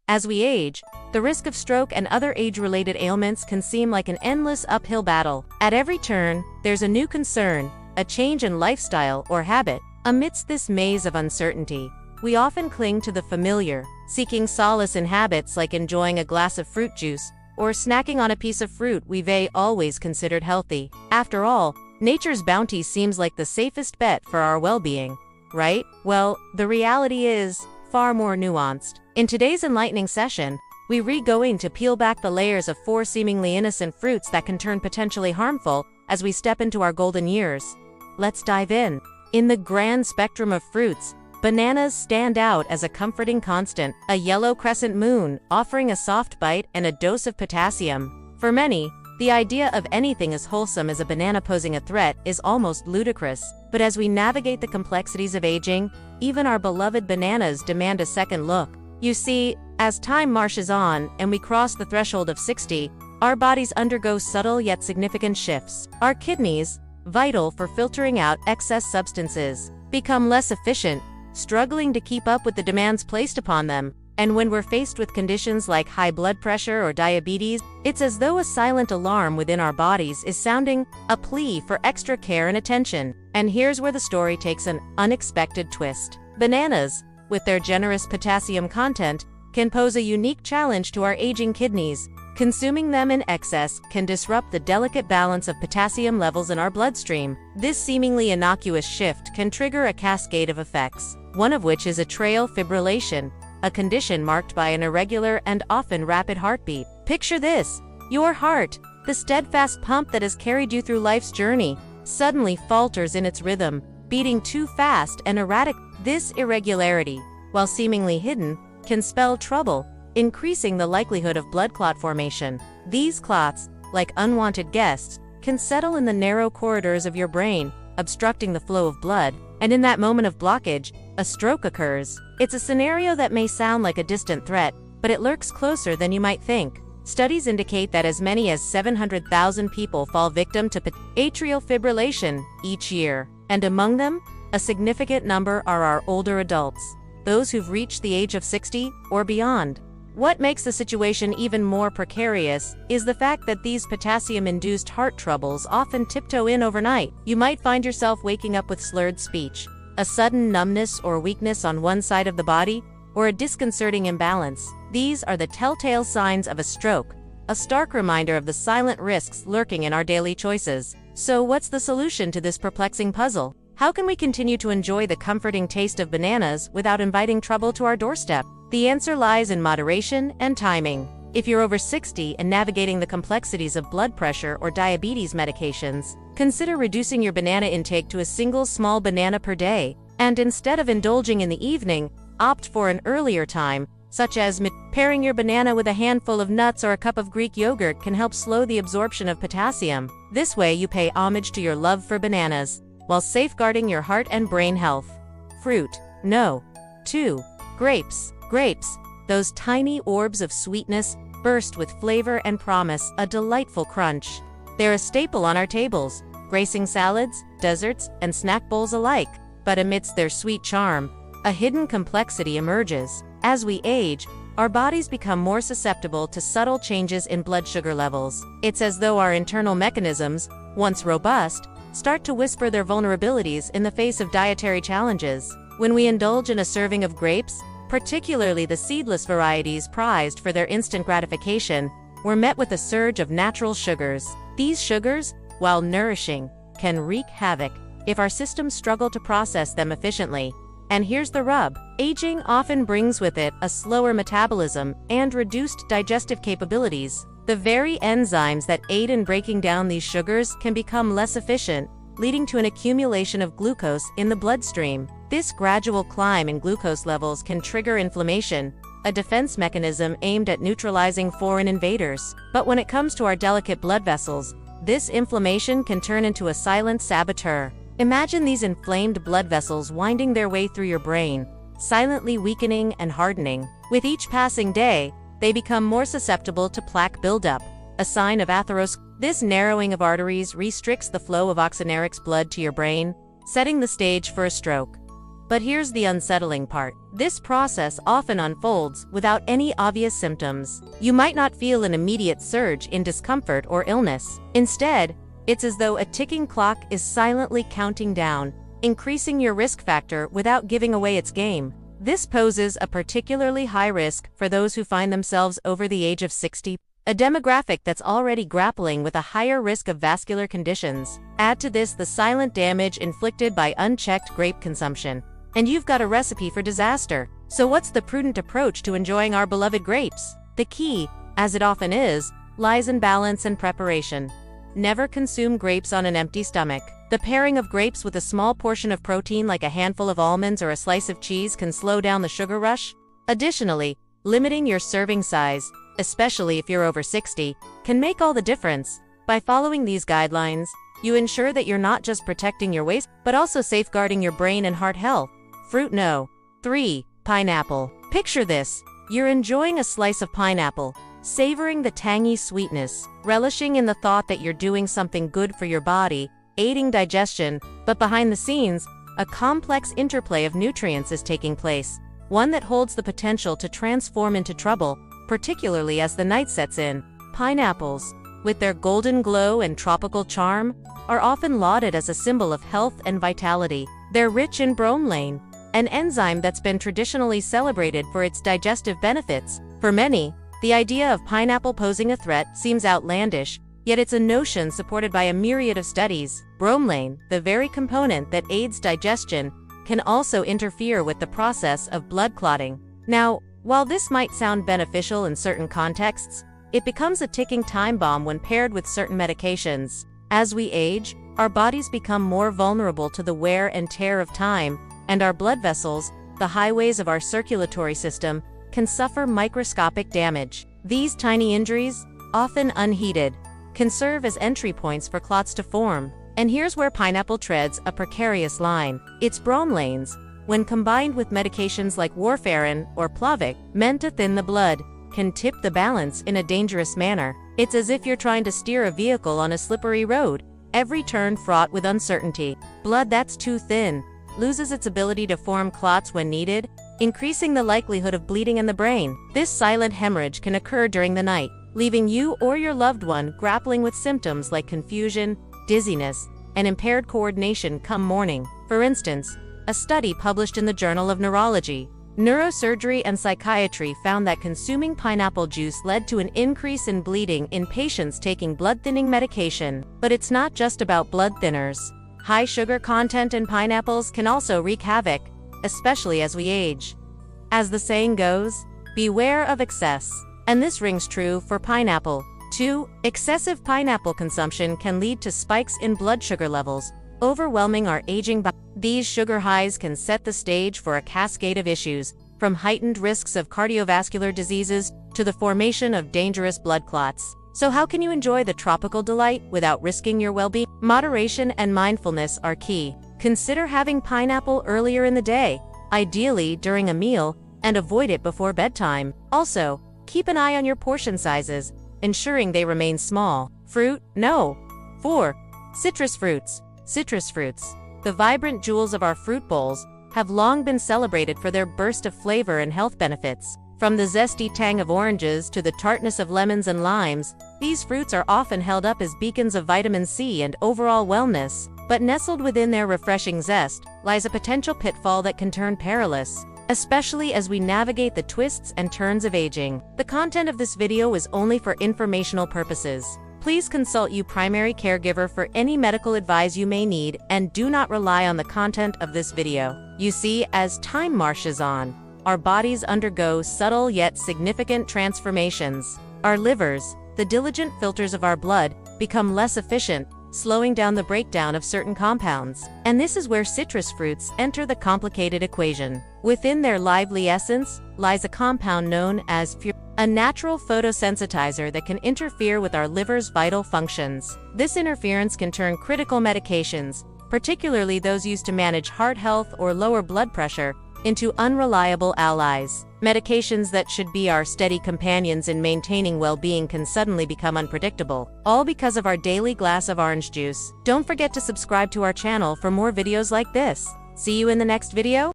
As we age, the risk of stroke and other age-related ailments can seem like an endless uphill battle. At every turn, there's a new concern, a change in lifestyle or habit. Amidst this maze of uncertainty, we often cling to the familiar, seeking solace in habits like enjoying a glass of fruit juice or snacking on a piece of fruit we've always considered healthy. After all, nature's bounty seems like the safest bet for our well-being, right? Well, the reality is far more nuanced. In today's enlightening session, we're going to peel back the layers of 4 seemingly innocent fruits that can turn potentially harmful as we step into our golden years. Let's dive in. In the grand spectrum of fruits, bananas stand out as a comforting constant, a yellow crescent moon, offering a soft bite and a dose of potassium. For many, the idea of anything as wholesome as a banana posing a threat is almost ludicrous. But as we navigate the complexities of aging, even our beloved bananas demand a second look. You see, as time marches on and we cross the threshold of 60, our bodies undergo subtle yet significant shifts. Our kidneys, vital for filtering out excess substances, become less efficient, struggling to keep up with the demands placed upon them. And when we're faced with conditions like high blood pressure or diabetes, it's as though a silent alarm within our bodies is sounding a plea for extra care and attention. And here's where the story takes an unexpected twist. Bananas, with their generous potassium content, can pose a unique challenge to our aging kidneys. Consuming them in excess can disrupt the delicate balance of potassium levels in our bloodstream. This seemingly innocuous shift can trigger a cascade of effects, one of which is atrial fibrillation, a condition marked by an irregular and often rapid heartbeat. Picture this: your heart, the steadfast pump that has carried you through life's journey, suddenly falters in its rhythm, beating too fast and erratic. This irregularity, while seemingly hidden, can spell trouble, increasing the likelihood of blood clot formation. These clots, like unwanted guests, can settle in the narrow corridors of your brain, obstructing the flow of blood, and in that moment of blockage, a stroke occurs. It's a scenario that may sound like a distant threat, but it lurks closer than you might think. Studies indicate that as many as 700,000 people fall victim to atrial fibrillation each year, and among them, a significant number are our older adults, those who've reached the age of 60 or beyond. What makes the situation even more precarious is the fact that these potassium-induced heart troubles often tiptoe in overnight. You might find yourself waking up with slurred speech, a sudden numbness or weakness on one side of the body, or a disconcerting imbalance. These are the telltale signs of a stroke, a stark reminder of the silent risks lurking in our daily choices. So what's the solution to this perplexing puzzle? How can we continue to enjoy the comforting taste of bananas without inviting trouble to our doorstep? The answer lies in moderation and timing. If you're over 60 and navigating the complexities of blood pressure or diabetes medications, consider reducing your banana intake to a single small banana per day. And instead of indulging in the evening, opt for an earlier time, such as pairing your banana with a handful of nuts or a cup of Greek yogurt can help slow the absorption of potassium. This way you pay homage to your love for bananas, while safeguarding your heart and brain health. Fruit. No. 2. Grapes. Grapes, those tiny orbs of sweetness, burst with flavor and promise a delightful crunch. They're a staple on our tables, gracing salads, desserts, and snack bowls alike. But amidst their sweet charm, a hidden complexity emerges. As we age, our bodies become more susceptible to subtle changes in blood sugar levels. It's as though our internal mechanisms, once robust, start to whisper their vulnerabilities in the face of dietary challenges. When we indulge in a serving of grapes, particularly the seedless varieties prized for their instant gratification, we're met with a surge of natural sugars. These sugars, while nourishing, can wreak havoc if our systems struggle to process them efficiently. And here's the rub: aging often brings with it a slower metabolism and reduced digestive capabilities. The very enzymes that aid in breaking down these sugars can become less efficient, leading to an accumulation of glucose in the bloodstream. This gradual climb in glucose levels can trigger inflammation, a defense mechanism aimed at neutralizing foreign invaders. But when it comes to our delicate blood vessels, this inflammation can turn into a silent saboteur. Imagine these inflamed blood vessels winding their way through your brain, silently weakening and hardening. With each passing day, they become more susceptible to plaque buildup, a sign of atherosclerosis. This narrowing of arteries restricts the flow of oxygenous blood to your brain, setting the stage for a stroke. But here's the unsettling part. This process often unfolds without any obvious symptoms. You might not feel an immediate surge in discomfort or illness. Instead, it's as though a ticking clock is silently counting down, increasing your risk factor without giving away its game. This poses a particularly high risk for those who find themselves over the age of 60, a demographic that's already grappling with a higher risk of vascular conditions. Add to this the silent damage inflicted by unchecked grape consumption, and you've got a recipe for disaster. So what's the prudent approach to enjoying our beloved grapes? The key, as it often is, lies in balance and preparation. Never consume grapes on an empty stomach. The pairing of grapes with a small portion of protein like a handful of almonds or a slice of cheese can slow down the sugar rush. Additionally, limiting your serving size, especially if you're over 60, can make all the difference. By following these guidelines, you ensure that you're not just protecting your waist, but also safeguarding your brain and heart health. Fruit no. 3. Pineapple. Picture this. You're enjoying a slice of pineapple, savoring the tangy sweetness, relishing in the thought that you're doing something good for your body, aiding digestion, but behind the scenes, a complex interplay of nutrients is taking place, one that holds the potential to transform into trouble, particularly as the night sets in. Pineapples, with their golden glow and tropical charm, are often lauded as a symbol of health and vitality. They're rich in bromelain, an enzyme that's been traditionally celebrated for its digestive benefits. For many, the idea of pineapple posing a threat seems outlandish, yet it's a notion supported by a myriad of studies. Bromelain, the very component that aids digestion, can also interfere with the process of blood clotting. Now, while this might sound beneficial in certain contexts, it becomes a ticking time bomb when paired with certain medications. As we age, our bodies become more vulnerable to the wear and tear of time, and our blood vessels, the highways of our circulatory system, can suffer microscopic damage. These tiny injuries, often unheeded, can serve as entry points for clots to form. And here's where pineapple treads a precarious line. Its bromelains, when combined with medications like warfarin or Plavix, meant to thin the blood, can tip the balance in a dangerous manner. It's as if you're trying to steer a vehicle on a slippery road, every turn fraught with uncertainty. Blood that's too thin loses its ability to form clots when needed, increasing the likelihood of bleeding in the brain. This silent hemorrhage can occur during the night, leaving you or your loved one grappling with symptoms like confusion, dizziness, and impaired coordination come morning. For instance, a study published in the Journal of Neurology, Neurosurgery and Psychiatry found that consuming pineapple juice led to an increase in bleeding in patients taking blood-thinning medication. But it's not just about blood thinners. High sugar content in pineapples can also wreak havoc, especially as we age. As the saying goes, beware of excess. And this rings true for pineapple, too. Excessive pineapple consumption can lead to spikes in blood sugar levels, overwhelming our aging body. These sugar highs can set the stage for a cascade of issues, from heightened risks of cardiovascular diseases to the formation of dangerous blood clots. So how can you enjoy the tropical delight without risking your well-being? Moderation and mindfulness are key. Consider having pineapple earlier in the day, ideally during a meal, and avoid it before bedtime. Also, keep an eye on your portion sizes, ensuring they remain small. Fruit? No. 4. Citrus fruits. Citrus fruits, the vibrant jewels of our fruit bowls, have long been celebrated for their burst of flavor and health benefits. From the zesty tang of oranges to the tartness of lemons and limes, these fruits are often held up as beacons of vitamin C and overall wellness. But nestled within their refreshing zest lies a potential pitfall that can turn perilous, especially as we navigate the twists and turns of aging. The content of this video is only for informational purposes. Please consult your primary caregiver for any medical advice you may need, and do not rely on the content of this video. You see, as time marches on, our bodies undergo subtle yet significant transformations. Our livers, the diligent filters of our blood, become less efficient, slowing down the breakdown of certain compounds. And this is where citrus fruits enter the complicated equation. Within their lively essence lies a compound known as a natural photosensitizer that can interfere with our liver's vital functions. This interference can turn critical medications, particularly those used to manage heart health or lower blood pressure, into unreliable allies. Medications that should be our steady companions in maintaining well-being can suddenly become unpredictable, all because of our daily glass of orange juice. Don't forget to subscribe to our channel for more videos like this. See you in the next video.